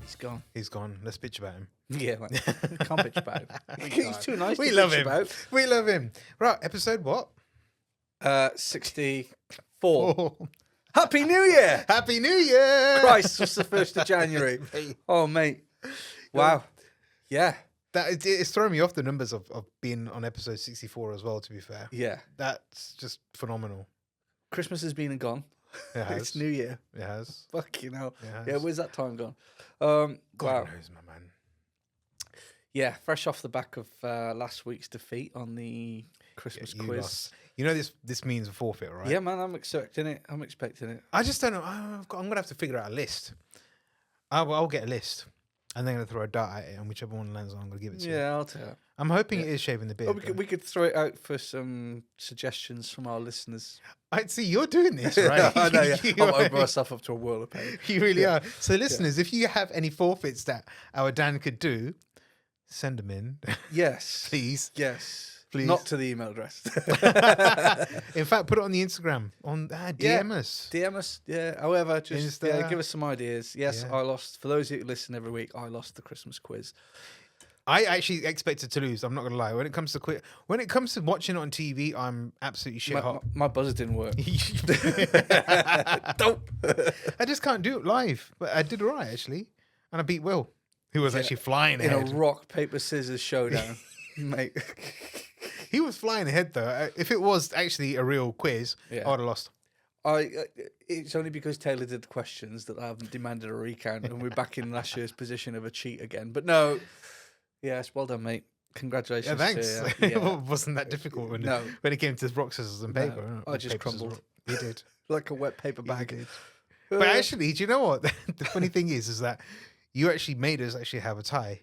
He's gone. He's gone. Let's bitch about him. Yeah, man. Can't bitch about him. He's too nice We to love bitch him. about. We love him. Right, episode what? 64. Oh. Happy New Year! Happy New Year! Christ, it's the 1st of January. Oh, mate. Wow. Yeah. It's throwing me off, the numbers of being on episode 64 as well, to be fair. Yeah. That's just phenomenal. Christmas has been and gone. It has. It's New Year. It has. Fucking hell. It has. Yeah, where's that time gone? God Wow. knows, my man. Yeah, fresh off the back of last week's defeat on the Christmas You quiz. lost. You know this means a forfeit, right? Yeah, man, I'm expecting it. I just don't know. I'm going to have to figure out a list. I'll get a list. And then I'm going to throw a dart at it, and whichever one lands on, I'm going to give it to you. Yeah, I'll tell you. I'm hoping it is shaving the beard. Oh, we could throw it out for some suggestions from our listeners. I see you're doing this, right? I know, yeah. You I'll open myself up to a world of pain. You really are. So, listeners, if you have any forfeits that our Dan could do, send them in. Yes. Please. Yes. Please. Not to the email address. In fact, put it on the Instagram. DM us. DM us. Yeah. However, just Insta. give us some ideas. Yes, Yeah. I lost. For those who listen every week, I lost the Christmas quiz. I actually expected to lose. I'm not gonna lie. When it comes to watching it on TV, I'm absolutely shit hot. My buzzer didn't work. Don't. I just can't do it live. But I did all right actually, and I beat Will, who was actually flying In ahead. a rock paper scissors showdown, mate. He was flying ahead though. If it was actually a real quiz, Yeah. I would have lost. It's only because Taylor did the questions that I haven't demanded a recount, and we're back in last year's position of a cheat again. But no, yes, well done, mate. Congratulations. Yeah, thanks. To you. Yeah. It wasn't that difficult when No. it came to rock, scissors, and paper. No, I just Paper, scissors, crumbled. rock. You did. Like a wet paper You bag. did. But actually, do you know what? The funny thing is that you actually made us actually have a tie.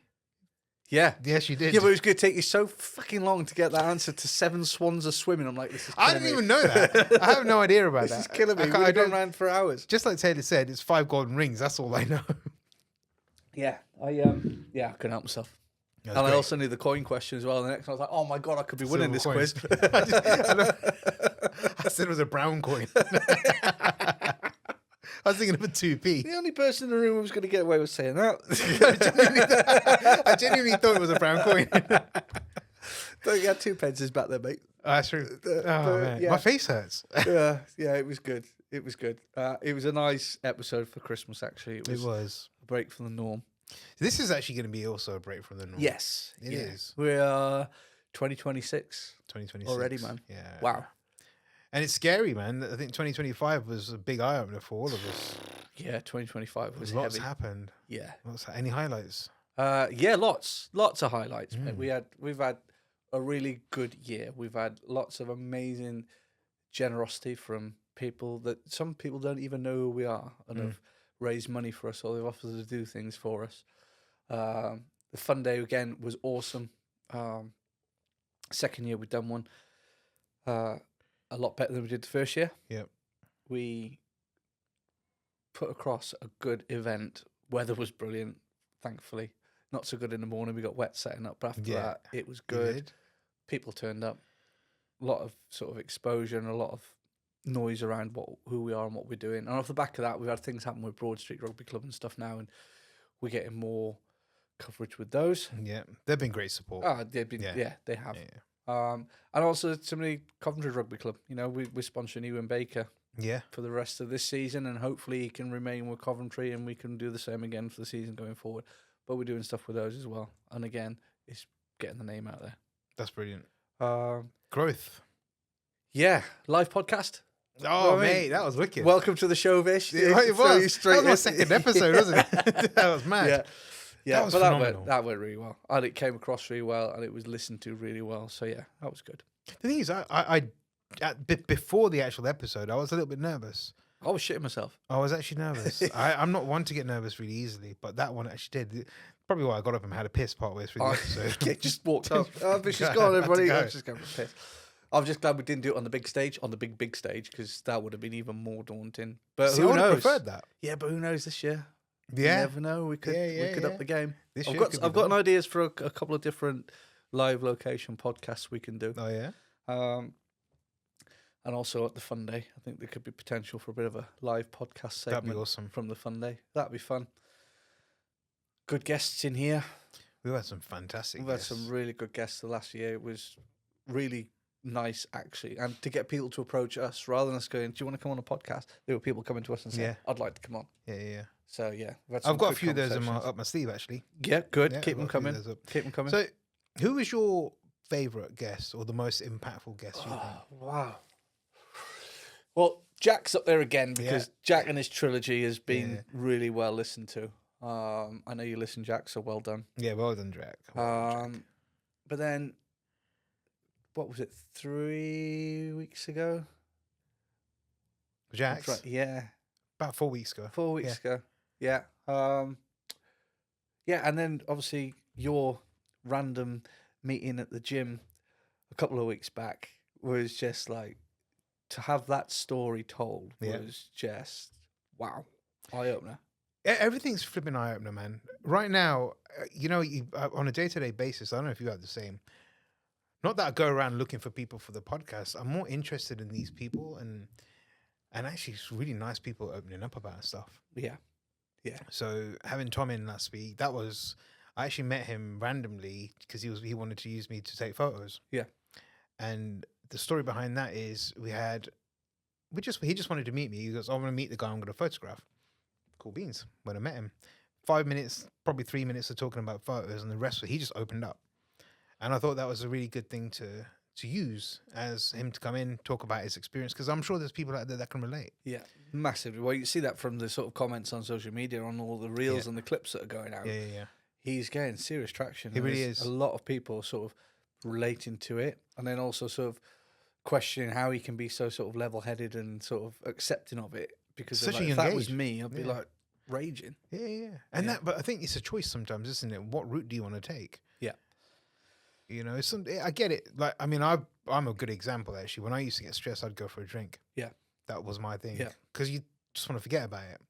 Yeah. Yes, you did. Yeah, but it was going to take you so fucking long to get that answer to 7 swans are swimming. I'm like, this is killing I didn't me. even know that. I have no idea about This that. is killing me. I We've don't- gone around for hours. Just like Taylor said, it's 5 golden rings. That's all I know. Yeah, I couldn't help myself. That's And I great. also knew the coin question as well. And the next one I was like, oh my God, I could be winning this Silver quiz. coins. I said it was a brown coin. I was thinking of a 2p. The only person in the room who was going to get away with saying that. I genuinely thought it was a brown coin. Don't you had 2 pences back there, mate. That's true. Oh, man. yeah. My face hurts. Yeah, it was good. It was good. It was a nice episode for Christmas, actually. It It was was. a break from the norm. This is actually going to be also a break from the norm. Yes, It yeah. is. We are 2026 2026. already, man. Yeah. Wow. And it's scary, man. I think 2025 was a big eye opener for all of us. Yeah, 2025 was Lots heavy. happened. Yeah. Any highlights? Yeah, lots of highlights. Mm. We've had a really good year. We've had lots of amazing generosity from people that some people don't even know who we are and have raised money for us, or they've offered to do things for us. The fun day again was awesome. Second year we've done one. A lot better than we did the first year. Yep. We put across a good event. Weather was brilliant, thankfully. Not so good in the morning. We got wet setting up, but after Yeah. that, it was You good. did? People turned up. A lot of sort of exposure and a lot of noise around who we are and what we're doing. And off the back of that, we've had things happen with Broad Street Rugby Club and stuff now, and we're getting more coverage with those. Yeah. They've been great support. They've been, Yeah. yeah, they have. Yeah. And also somebody Coventry Rugby Club. You know, we're sponsoring Ewan Baker Yeah. for the rest of this season, and hopefully he can remain with Coventry and we can do the same again for the season going forward. But we're doing stuff with those as well. And again, it's getting the name out there. That's brilliant. Um, Growth. yeah, live podcast. Oh, I mean, mate, that was wicked. Welcome to the show, Vish. it Throw you was. straight That was my in. second episode, wasn't it? That was mad. Yeah. Yeah, That was but phenomenal. that went really well. And it came across really well and it was listened to really well. So yeah, that was good. The thing is, before the actual episode, I was a little bit nervous. I was shitting myself. I was actually nervous. I'm not one to get nervous really easily, but that one actually did. Probably why I got up and had a piss partway through the episode. Yeah, just walked up. Vish is I gone, had to everybody. go. I'm just going for a piss. I'm just glad we didn't do it on the big stage, on the big stage, because that would have been even more daunting. But See, I who would have knows? preferred that. Yeah, but who knows this year? Yeah. You never know. We could Yeah. up the game. This I've year got could be I've got done. ideas for a couple of different live location podcasts we can do. Oh, yeah? And also at the Fun Day, I think there could be potential for a bit of a live podcast segment That'd be awesome. from the Fun Day. That'd be fun. good guests in here. We've had some fantastic We've had guests. some really good guests the last year. It was really nice, actually. And to get people to approach us rather than us going, do you want to come on a podcast? There were people coming to us and saying, I'd like to come on. Yeah. So, yeah. I've got a few of those up my sleeve, actually. Yeah, good. Yeah, Keep them coming. Keep them coming. So, who was your favourite guest or the most impactful guest you think? Wow. Well, Jack's up there again because Jack and his trilogy has been really well listened to. I know you listen, Jack, so well done. Yeah, well done, Jack. But then, what was it, 3 weeks ago? Jack's? Right, yeah. About 4 weeks ago. 4 weeks ago. Yeah. And then, obviously, your random meeting at the gym a couple of weeks back was just like, to have that story told was just, wow, eye-opener. Everything's flipping eye-opener, man. Right now, on a day-to-day basis, I don't know if you have the same. Not that I go around looking for people for the podcast. I'm more interested in these people and actually it's really nice people opening up about stuff. Yeah. So having Tom in last week, I actually met him randomly because he wanted to use me to take photos. Yeah. And the story behind that is he just wanted to meet me. He goes, I want to meet the guy I'm going to photograph. Cool beans. When I met him, 5 minutes, probably 3 minutes of talking about photos, and the rest he just opened up. And I thought that was a really good thing to use as him to come in, talk about his experience, because I'm sure there's people out there that can relate. Yeah, massively. Well, you see that from the sort of comments on social media on all the reels and the clips that are going out. Yeah. He's getting serious traction. He really is. A lot of people sort of relating to it, and then also sort of questioning how he can be so sort of level-headed and sort of accepting of it. Because such like, a young if that age. Was me, I'd be like raging. Yeah. And but I think it's a choice sometimes, isn't it? What route do you want to take? Yeah. I get it. Like, I mean, I'm a good example, actually. When I used to get stressed, I'd go for a drink. Yeah. That was my thing. Yeah. Because you just want to forget about it.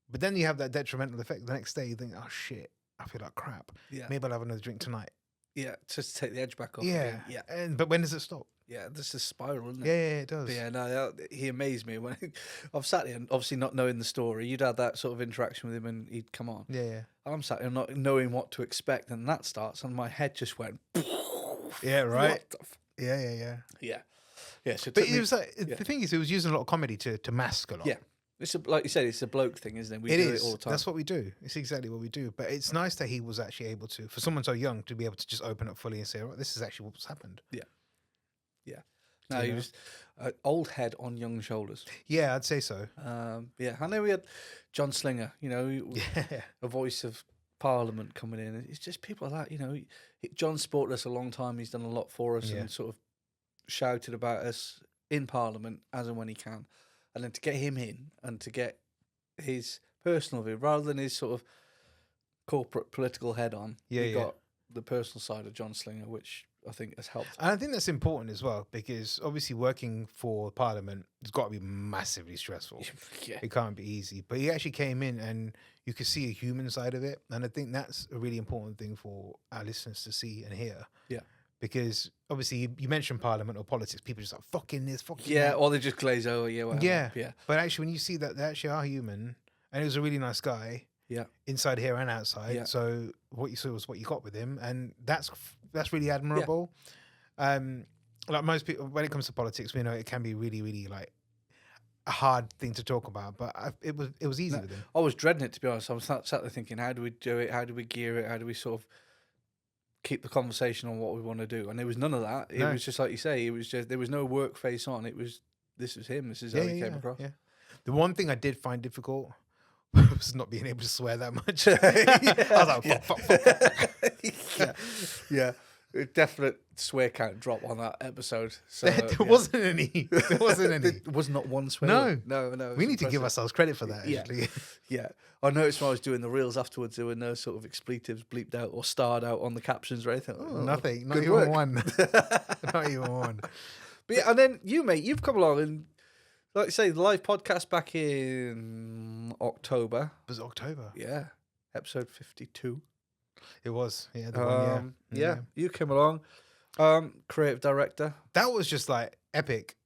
But then you have that detrimental effect. The next day, you think, oh, shit, I feel like crap. Yeah. Maybe I'll have another drink tonight. Yeah, just to take the edge back off. Yeah. Again. Yeah. But when does it stop? Yeah, this is spiral, isn't it? Yeah, it does. But yeah, no, he amazed me when I've sat here, and obviously not knowing the story. You'd had that sort of interaction with him, and he'd come on. Yeah. I'm sat here not knowing what to expect, and that starts, and my head just went. Yeah, right. Yeah. So but it was like the thing is, it was using a lot of comedy to mask a lot. Yeah, it's like you said, it's a bloke thing, isn't it? We do it all the time. That's what we do. It's exactly what we do. But it's nice that he was actually able to, for someone so young, to be able to just open up fully and say, "Oh, this is actually what's happened." Yeah. No, he was an old head on young shoulders. Yeah, I'd say so. I know we had John Slinger, a voice of Parliament coming in. It's just people like that, John's supported us a long time. He's done a lot for us and sort of shouted about us in Parliament as and when he can. And then to get him in and to get his personal view, rather than his sort of corporate political head on, we got the personal side of John Slinger, which I think has helped. And I think that's important as well, because obviously working for Parliament has got to be massively stressful. It can't be easy. But he actually came in and you could see a human side of it. And I think that's a really important thing for our listeners to see and hear. Yeah. Because obviously you mentioned Parliament or politics, people just like, fucking this, fucking that. Or they just glaze over, yeah. But actually when you see that they actually are human, and he was a really nice guy. Yeah. Inside here and outside. Yeah. So what you saw was what you got with him. And that's really admirable. Yeah. Like most people, when it comes to politics, we know it can be really, really like a hard thing to talk about, but it was easy with him. I was dreading it, to be honest. I was sat there thinking, how do we do it? How do we gear it? How do we sort of keep the conversation on what we want to do? And there was none of that. It was just like you say, it was just, there was no work face on. This was him. This is how he came across. Yeah. The one thing I did find difficult was not being able to swear that much. I was like, fuck. Yeah. A definite swear count drop on that episode. So, there wasn't any. There was not one swear. No. We need to give ourselves credit for that, actually. Yeah. I noticed when I was doing the reels afterwards, there were no sort of expletives bleeped out or starred out on the captions or anything. Nothing. Not even one. Not even one. But yeah, and then you, mate, you've come along and, like you say, the live podcast back in October. Was it October? Yeah. Episode 52. It was. Yeah. You came along. Creative director. That was just like epic.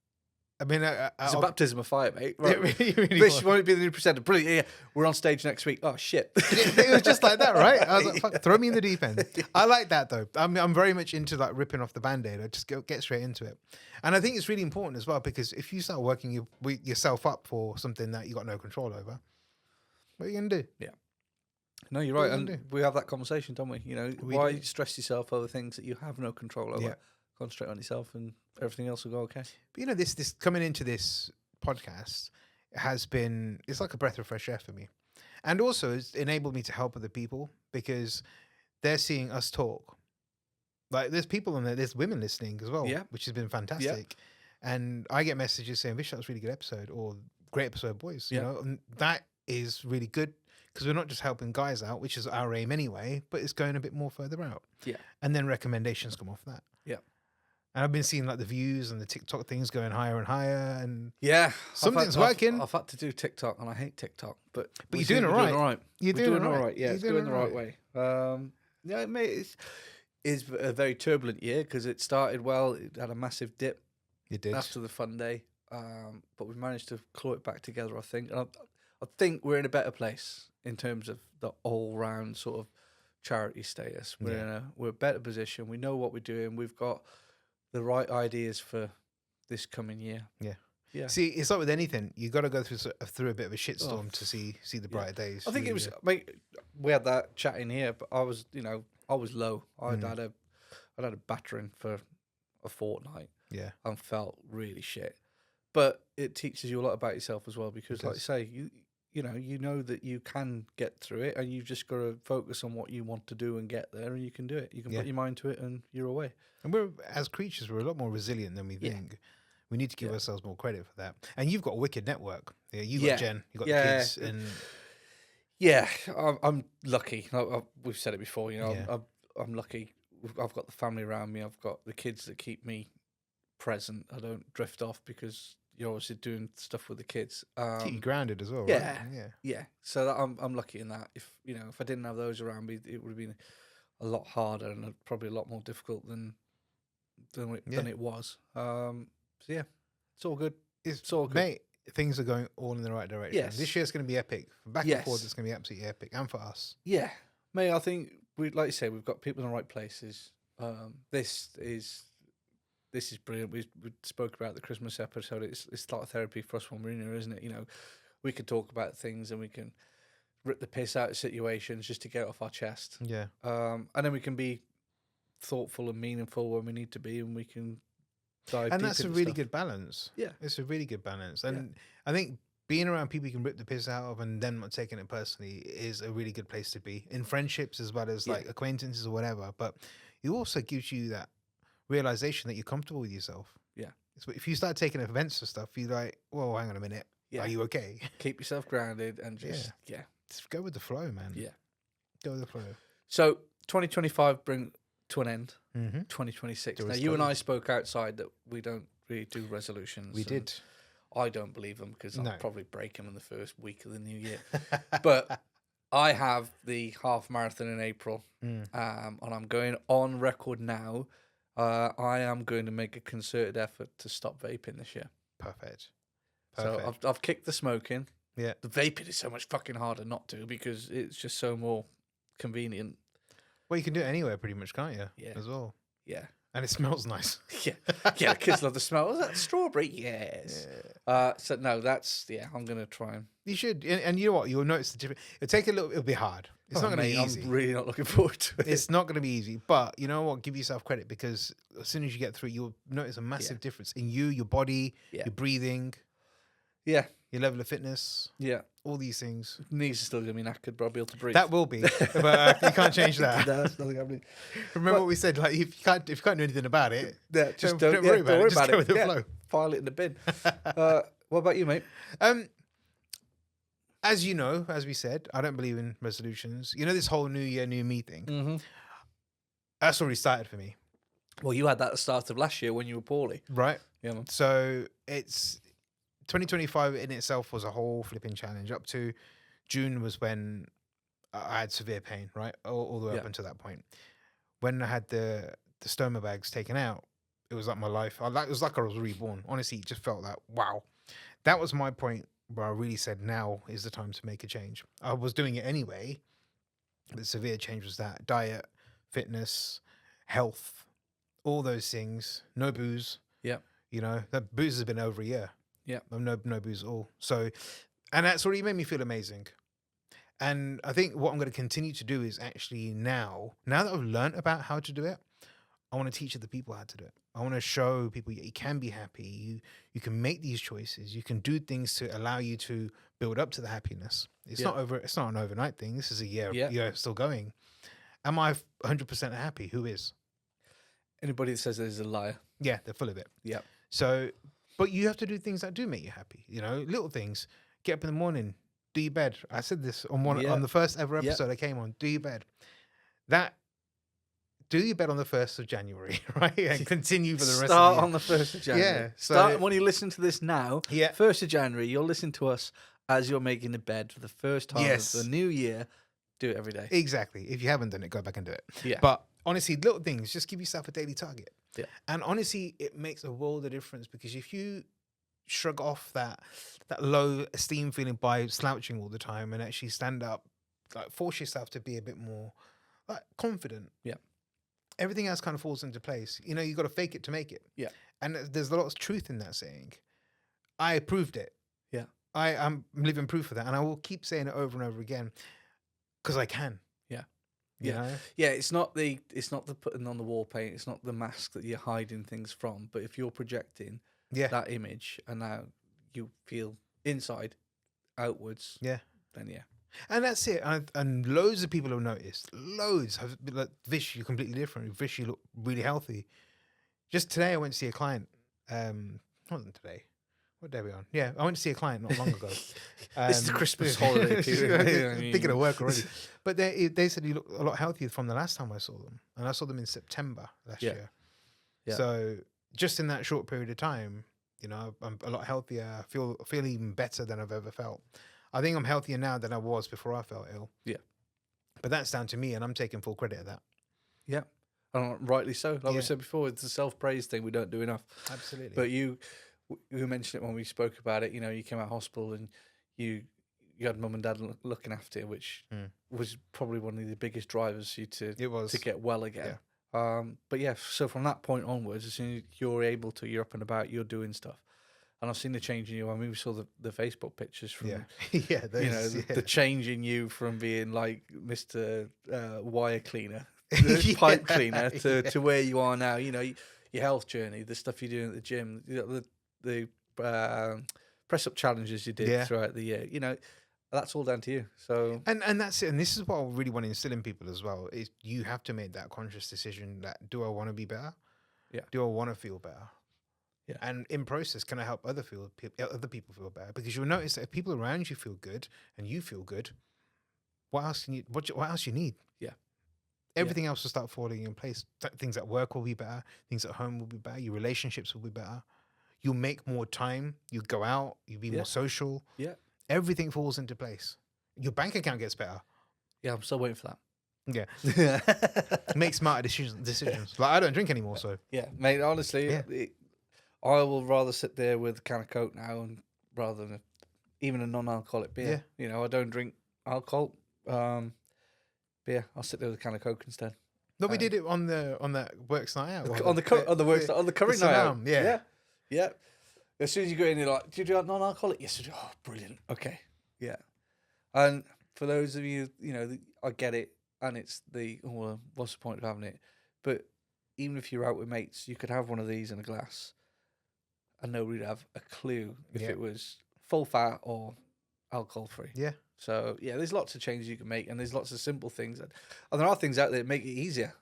I mean, It's a baptism of fire, mate. Right. it really Vish was. won't be the new presenter. Brilliant. Yeah, we're on stage next week. Oh shit. It was just like that, right? I was like, fuck, throw me in the deep end. I like that though. I'm very much into like ripping off the band-aid. I just get straight into it. And I think it's really important as well, because if you start working yourself up for something that you got no control over, what are you going to do? Yeah. No, you're What right. are you gonna And we have that conversation, don't we? You know, We why do. stress yourself over things that you have no control over? Yeah. Concentrate on yourself and everything else will go okay. But you know, this coming into this podcast it's like a breath of fresh air for me. And also it's enabled me to help other people, because they're seeing us talk. Like there's people on there, there's women listening as well, Yeah. which has been fantastic. And I get messages saying, Vish, that was a really good episode, or great episode, boys. You Yeah. know, and that is really good, because we're not just helping guys out, which is our aim anyway, but it's going a bit more further out. Yeah. And then recommendations come off that. Yeah. And I've been seeing like the views and the TikTok things going higher and higher, and Yeah. something's working. I've had to do TikTok and I hate TikTok, but But we you're seem doing to all be right. You're We're doing all all right. right. Yeah, You're it's doing going the all right way. Yeah, mate, it's a very turbulent year because it started well. It had a massive dip You did. after the fun day, but we managed to claw it back together, I think. And I think we're in a better place in terms of the all-round sort of charity status. We're a better position. We know what we're doing. We've got the right ideas for this coming year. Yeah. Yeah. See, it's like with anything, you got to go through a bit of a shitstorm to see the brighter days. I think it was. Mate, we had that chat in here, but I was low. I'd had a battering for a fortnight. Yeah. And felt really shit. But it teaches you a lot about yourself as well, because, like you say, you know that you can get through it, and you've just got to focus on what you want to do and get there, and you can do it. You can put your mind to it, and you're away. And as creatures, we're a lot more resilient than we think. We need to give ourselves more credit for that. And you've got a wicked network. Yeah, you got Jen, you got the kids, and yeah, I'm lucky. We've said it before. You know, I'm lucky. I've got the family around me. I've got the kids that keep me present. I don't drift off because you're obviously doing stuff with the kids. keep you grounded as well. Yeah, right? yeah. So that I'm lucky in that. If I didn't have those around me, it would have been a lot harder and probably a lot more difficult than it was. So yeah, it's all good. It's all good, mate. Things are going all in the right direction. Yes. This year's going to be epic. Back and forth, it's going to be absolutely epic, and for us. Yeah, mate. I think like you say, we've got people in the right places. This is brilliant. We spoke about the Christmas episode. It's like therapy for us when we're in here, isn't it? You know, we can talk about things and we can rip the piss out of situations just to get it off our chest. Yeah. And then we can be thoughtful and meaningful when we need to be, and we can dive. And deep that's a into really stuff. good balance. Yeah, it's a really good balance. And I think being around people you can rip the piss out of and then not taking it personally is a really good place to be, in friendships as well as like acquaintances or whatever. But it also gives you that realization that you're comfortable with yourself. Yeah. So if you start taking offense to stuff, you're like, whoa, hang on a minute. Yeah. Are you okay? Keep yourself grounded and just Just go with the flow, man. Yeah. Go with the flow. So 2025 bring to an end. Mm-hmm. 2026. There Now was you and close. I spoke outside that we don't really do resolutions. We and did. I don't believe them because No. I'll probably break them in the first week of the new year. But I have the half marathon in April, and I'm going on record now. I am going to make a concerted effort to stop vaping this year. Perfect. So I've kicked the smoking. Yeah. The vaping is so much fucking harder not to because it's just so more convenient. Well, you can do it anywhere pretty much, can't you? Yeah. As well. Yeah. And it smells nice. Yeah. Yeah, kids love the smell. Was that strawberry? Yes. So no, I'm gonna try and You should, and you know what? You'll notice the difference. It'll be hard. It's not going to be easy. I'm really not looking forward to it. It's not going to be easy, but you know what? Give yourself credit, because as soon as you get through, you'll notice a massive difference in you, your body, your breathing, Yeah. your level of fitness, Yeah. all these things. Knees are still gonna be knackered, but I'll be able to breathe. That will be, but you can't change that. No, that's nothing happening. Remember what we said? Like if you can't do anything about it, Yeah, just don't worry about it. Just go with the Yeah, flow. File it in the bin. What about you, mate? As you know, as we said, I don't believe in resolutions. You know, this whole new year, new me thing. Mm-hmm. That's already started for me, Well, you had that at the start of last year when you were poorly. right? Yeah, man. So it's 2025 in itself was a whole flipping challenge. Up to June was when I had severe pain, right? All the way up until that point. When I had the stoma bags taken out, It was like my life. It was like I was reborn. Honestly, it just felt like, wow. That was my point where I really said, now is the time to make a change. I was doing it anyway. The severe change was that diet, fitness, health, all those things. No booze. Yeah. That booze has been over a year. Yeah. No booze at all. So, and that's already made me feel amazing. And I think what I'm going to continue to do is actually now that I've learned about how to do it, I want to teach other people how to do it. I want to show people you can be happy. You can make these choices. You can do things to allow you to build up to the happiness. It's not an overnight thing. This is a year. Yeah. You're still going. Am I 100% happy? Who is? Anybody that says there's a liar. Yeah, they're full of it. Yeah. So, but you have to do things that do make you happy. Little things. Get up in the morning. Do your bed. I said this on the first ever episode I came on. Do your bed. Do your bed on the 1st of January, right? And continue for the rest of the year. Start on the 1st of January. Yeah. Start when you listen to this now. Yeah. 1st of January, you'll listen to us as you're making the bed for the first time Yes. of the new year. Do it every day. Exactly. If you haven't done it, go back and do it. Yeah. But honestly, little things, just give yourself a daily target. Yeah. And honestly, it makes a world of difference, because if you shrug off that low esteem feeling by slouching all the time and actually stand up, like force yourself to be a bit more confident. Yeah. Everything else kind of falls into place. You got to fake it to make it. Yeah. And there's a lot of truth in that saying. I proved it. Yeah. I'm living proof of that. And I will keep saying it over and over again, because I can. Yeah. You know? Yeah, it's not the putting on the wall paint, it's not the mask that you're hiding things from, but if you're projecting that image and now you feel inside outwards, then yeah. And that's it. And loads of people have noticed. Loads have been like, Vish, you're completely different. Vish, you look really healthy. Just today, I went to see a client. Wasn't today. What day are we on? Yeah, I went to see a client not long ago. This is the Christmas holiday period. Thinking of work already. But they said you look a lot healthier from the last time I saw them. And I saw them in September last year. Yeah. So just in that short period of time, I'm a lot healthier. I feel even better than I've ever felt. I think I'm healthier now than I was before I felt ill. Yeah. But that's down to me, and I'm taking full credit of that. Yeah. And rightly so. Like we said before, it's the self-praise thing we don't do enough. Absolutely. But you mentioned it when we spoke about it. You came out of hospital and you had mum and dad looking after you, which was probably one of the biggest drivers for you to get well again. Yeah. But yeah, so from that point onwards, as soon as you're able to, you're up and about, you're doing stuff. And I've seen the change in you. I mean, we saw the Facebook pictures from, the change in you from being like Mr. Wire cleaner, pipe cleaner, to where you are now. Your health journey, the stuff you're doing at the gym, the press up challenges you did throughout the year. That's all down to you. So and that's it. And this is what I really want to instill in people as well. Is you have to make that conscious decision that, do I want to be better? Yeah. Do I want to feel better? Yeah. And in process, can I help other people feel better? Because you'll notice that if people around you feel good and you feel good, what else you need? Yeah. Everything else will start falling in place. Things at work will be better. Things at home will be better. Your relationships will be better. You'll make more time. You'll go out. You'll be more social. Yeah. Everything falls into place. Your bank account gets better. Yeah, I'm still waiting for that. Yeah. Make smarter decisions. Like, I don't drink anymore, so. Yeah, mate, honestly, I will rather sit there with a can of Coke now rather than even a non-alcoholic beer. Yeah. I don't drink alcohol. Beer. I'll sit there with a can of Coke instead. No, we did it on that works night out. On the curry night out. Yeah. Yeah. As soon as you go in, you're like, do you do non-alcoholic? Yes, I do. Oh, brilliant. Okay. Yeah. And for those of you, I get it. And it's what's the point of having it? But even if you're out with mates, you could have one of these in a glass and nobody would have a clue if it was full fat or alcohol free. Yeah. So, there's lots of changes you can make, and there's lots of simple things. And there are things out there that make it easier.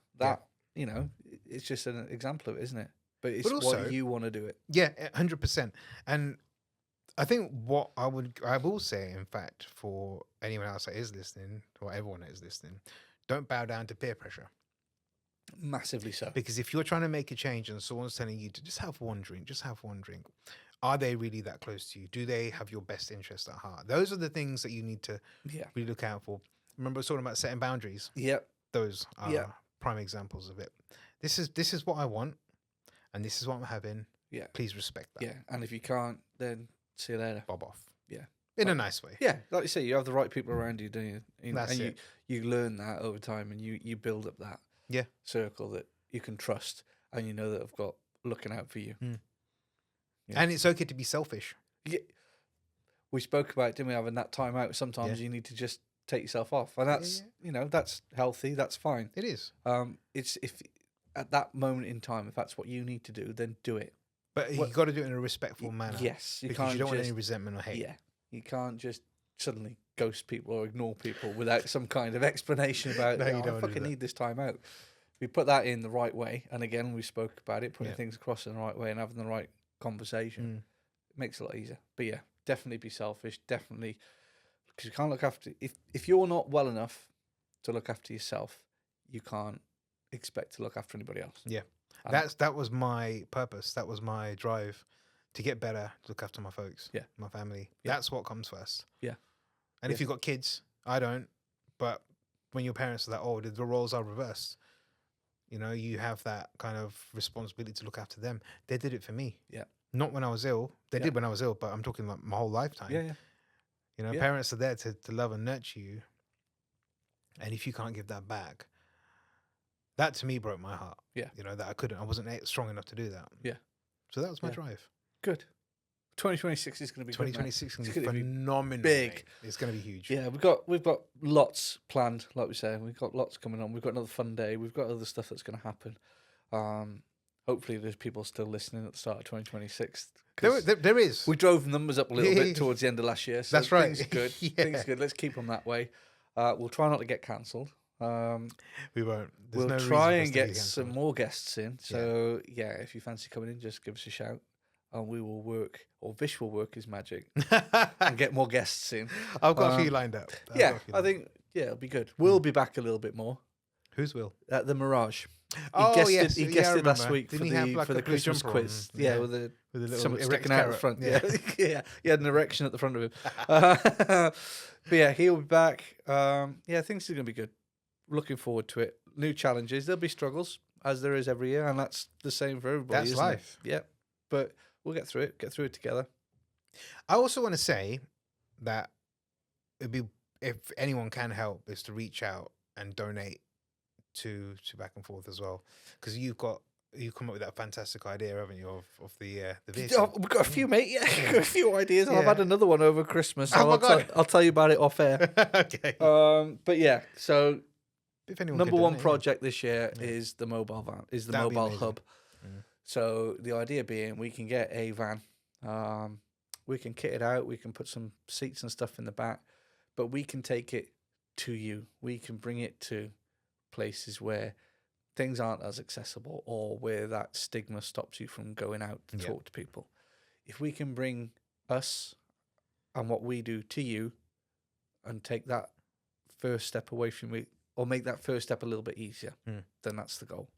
It's just an example of it, isn't it? But it's also, what you want to do it. Yeah, 100%. And I think what I will say, in fact, for anyone else that is listening, or everyone that is listening, don't bow down to peer pressure. Massively so. Because if you're trying to make a change and someone's telling you to just have one drink, are they really that close to you? Do they have your best interest at heart? Those are the things that you need to really look out for. Remember, I was talking about setting boundaries. Yep. Those are prime examples of it. This is what I want, and this is what I'm having. Yeah. Please respect that. Yeah. And if you can't, then see you later. Bob off. Yeah. In a nice way. Yeah. Like you say, you have the right people around you, don't you? That's and it. you learn that over time, and you build up that circle that you can trust, and you know that have got looking out for you. Mm. Yeah. And it's okay to be selfish. Yeah. We spoke about, didn't we, having that time out. Sometimes you need to just take yourself off, and that's that's healthy. That's fine. It is. It's if at that moment in time, if that's what you need to do, then do it. But you got to do it in a respectful manner. Yes, because you don't want any resentment or hate. Yeah, you can't just suddenly ghost people or ignore people without some kind of explanation about. No, you don't I do fucking that. need this time out. We put that in the right way, and again, we spoke about it, putting things across in the right way and having the right conversation. It makes it a lot easier. But yeah, definitely be selfish. Definitely, because you can't look after if you're not well enough to look after yourself, you can't expect to look after anybody else. Yeah. That was my purpose. That was my drive to get better, to look after my folks, my family. Yeah. That's what comes first. Yeah. And if you've got kids, I don't, but when your parents are that old, the roles are reversed. You know, you have that kind of responsibility to look after them. They did it for me. Yeah. Not when I was ill. They did when I was ill, but I'm talking like my whole lifetime. Yeah, yeah. You know, parents are there to love and nurture you. And if you can't give that back, that to me broke my heart. Yeah. You know, that I wasn't strong enough to do that. Yeah. So that was my drive. Good. 2026 is going to be 2026 is going to be phenomenal. Big. Mate. It's going to be huge. Yeah, we've got lots planned, like we say. We've got lots coming on. We've got another fun day. We've got other stuff that's going to happen. Hopefully there's people still listening at the start of 2026. There is. We drove numbers up a little bit towards the end of last year. So that's right. Things are good. Things are good. Let's keep them that way. We'll try not to get cancelled. We won't. We'll try and get some more guests in. So yeah, if you fancy coming in, just give us a shout, and we will work, or Vish will work his magic and get more guests in. I've got a few lined up. I think it'll be good. We'll be back a little bit more. Who's Will? At the Mirage. Yes, he guessed it last week Didn't for the Christmas quiz. Yeah, with a little something sticking out at the front. Yeah. Yeah, he had an erection at the front of him. But yeah, he'll be back. Things are going to be good. Looking forward to it. New challenges. There'll be struggles, as there is every year, and that's the same for everybody. That's life. Yeah, but we'll get through it. Get through it together. I also want to say that it'd be, if anyone can help, is to reach out and donate to Back and Forth as well, because you've come up with that fantastic idea, haven't you, of the vehicle? We've got a few, mate. Yeah, got a few ideas. Yeah. I've had another one over Christmas. So I'll tell you about it off air. Okay. But yeah, so if anyone number one project this year is the mobile van, That'd mobile hub. So the idea being, we can get a van, we can kit it out, we can put some seats and stuff in the back, but we can take it to you. We can bring it to places where things aren't as accessible, or where that stigma stops you from going out to talk to people. If we can bring us and what we do to you and take that first step away from you, or make that first step a little bit easier, then that's the goal.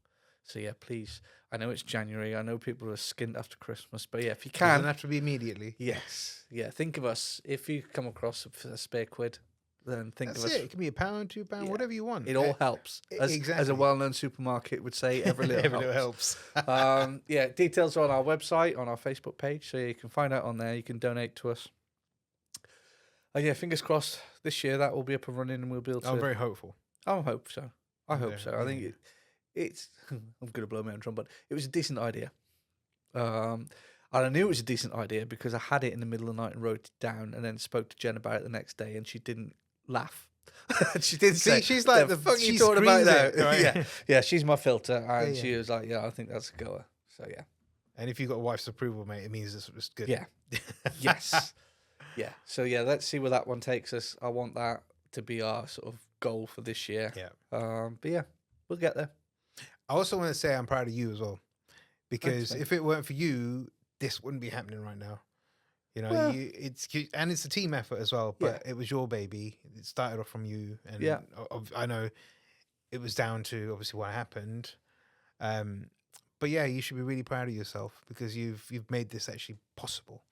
So yeah, please. I know it's January. I know people are skint after Christmas, but yeah, if you can, doesn't have to be immediately. Yes, yeah. Think of us. If you come across a spare quid, then think That's of us. It can be £1, £2, whatever you want. It all helps. As a well-known supermarket would say, every little helps. Details are on our website, on our Facebook page, so you can find out on there. You can donate to us. Fingers crossed. This year that will be up and running, and we'll be able to. I'm very hopeful. I hope so. I hope so. I think it's. I'm going to blow my own drum, but it was a decent idea. And I knew it was a decent idea because I had it in the middle of the night and wrote it down, and then spoke to Jen about it the next day, and she didn't laugh. She didn't say. She's like, the fuck you talking about that? Right? Yeah. She's my filter, and she was like, "Yeah, I think that's a goer." So yeah. And if you got a wife's approval, mate, it means it's good. Yeah. Yes. Yeah. So yeah, let's see where that one takes us. I want that to be our sort of goal for this year. Yeah. But yeah, we'll get there. I also want to say I'm proud of you as well, because if it weren't for you, this wouldn't be happening right now. You know, it's a team effort as well. But it was your baby. It started off from you, and I know it was down to obviously what happened. But yeah, you should be really proud of yourself, because you've made this actually possible.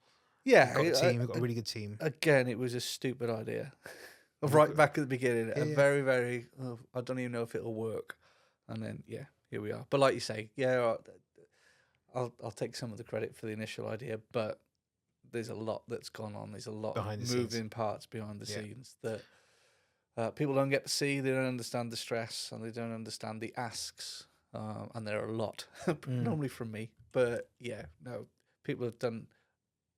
Yeah, you've got a team. You've got a really good team. Again, it was a stupid idea. Right back at the beginning, and very, very. I don't even know if it'll work. And then here we are. But like you say, I'll take some of the credit for the initial idea, but there's a lot that's gone on. There's a lot Behind of the moving scenes. parts behind the scenes that people don't get to see. They don't understand the stress, and they don't understand the asks. And there are a lot, normally from me. But yeah, no, people have done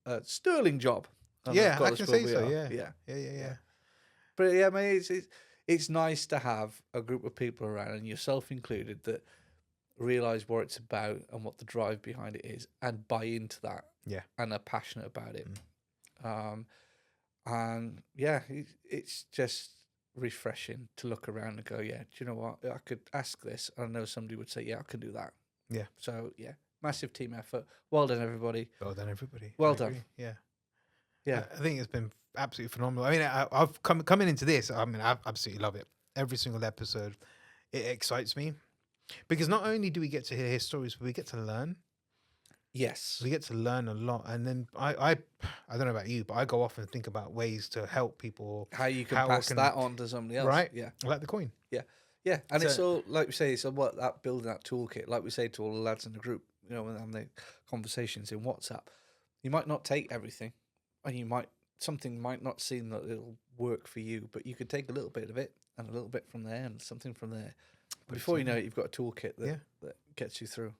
a sterling job. And Yeah, have got I us can where say we so. are. Yeah. Yeah. Yeah. But yeah, mate, it's nice to have a group of people around, and yourself included, that realize what it's about and what the drive behind it is, and buy into that. Yeah. And are passionate about it. And yeah, it's just refreshing to look around and go, yeah, do you know what? I could ask this, and I know somebody would say, yeah, I can do that. Yeah. So yeah, massive team effort. Well done, everybody. Well done, everybody. Well I done. agree. Yeah. Yeah. I think it's been absolutely phenomenal. I mean, I've coming into this. I mean, I absolutely love it. Every single episode, it excites me because not only do we get to hear stories, but we get to learn. Yes. We get to learn a lot, and then I don't know about you, but I go off and think about ways to help people. How you can how I pass can- that on to somebody else. Right? Yeah. I like the coin. Yeah. And it's So- all, like we say, it's what that building that toolkit, like we say to all the lads in the group, you know, when I'm the conversations in WhatsApp. You might not take everything, and something might not seem that it'll work for you, but you could take a little bit of it and a little bit from there and something from there. Before you know it, you've got a toolkit that gets you through.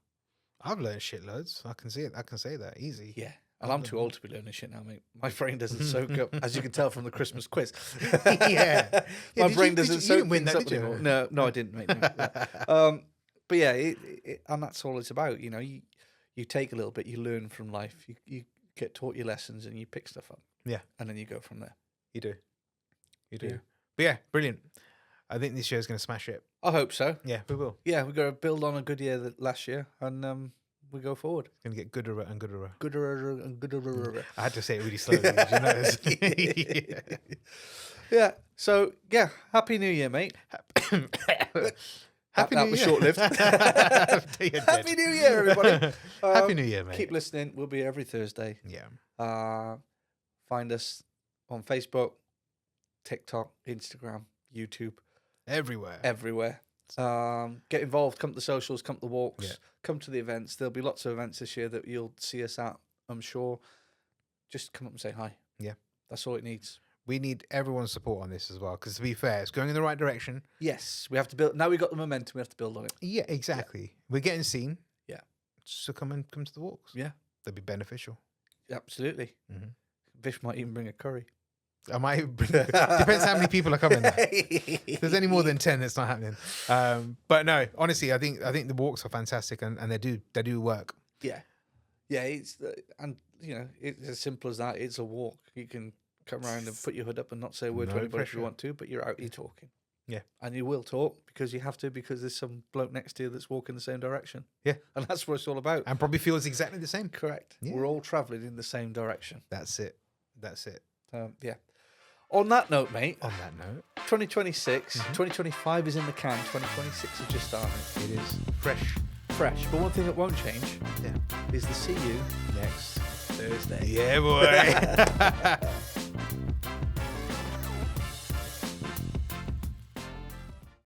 I've learned shitloads. I can see it. I can say that easy. Yeah. And I'm too old to be learning shit now, mate. My brain doesn't soak up, as you can tell from the Christmas quiz. Yeah. My Did brain you- doesn't you soak didn't win things that, up did you? anymore. No, I didn't, mate. No. But yeah, and that's all it's about. You know, you take a little bit, you learn from life, you get taught your lessons, and you pick stuff up. Yeah. And then you go from there. You do. You do. Yeah. But yeah, brilliant. I think this show's going to smash it. I hope so. Yeah, we will. Yeah, we're going to build on a good year last year, and we go forward. It's going to get gooder and gooder. Gooder and gooder. I had to say it really slowly. Did you notice? Yeah. Yeah. So, yeah, Happy New Year, mate. Happy that New was Year. short-lived. Happy New Year, everybody. Happy New Year, mate. Keep listening. We'll be every Thursday. Yeah. Find us on Facebook, TikTok, Instagram, YouTube, Everywhere. everywhere. Get involved. Come to the socials. Come to the walks. Yeah. Come to the events. There'll be lots of events this year that you'll see us at, I'm sure. Just come up and say hi. Yeah. That's all it needs. We need everyone's support on this as well, because to be fair, it's going in the right direction. Yes, we have to build. Now we've got the momentum. We have to build on it. Yeah, exactly. We're getting seen. Yeah. So come to the walks. Yeah, That'd be beneficial. absolutely. Mhm. Vish might even bring a curry. I might bring, depends how many people are coming there. If there's any more than 10, it's not happening. But no, honestly, I think the walks are fantastic, and they do work. Yeah, it's and you know, it's as simple as that. It's a walk. You can come around and put your hood up and not say a word to No anybody if pressure. you want to, but you're out here talking. Yeah. And you will talk because you have to, because there's some bloke next to you that's walking the same direction. Yeah. And that's what it's all about. And probably feels exactly the same. Correct. Yeah. We're all travelling in the same direction. That's it. Yeah. On that note, mate, On that note, 2026, 2025 is in the can. 2026 is just starting. it is fresh. Fresh. But one thing that won't change Yeah. is the see you Next Thursday. Yeah, boy.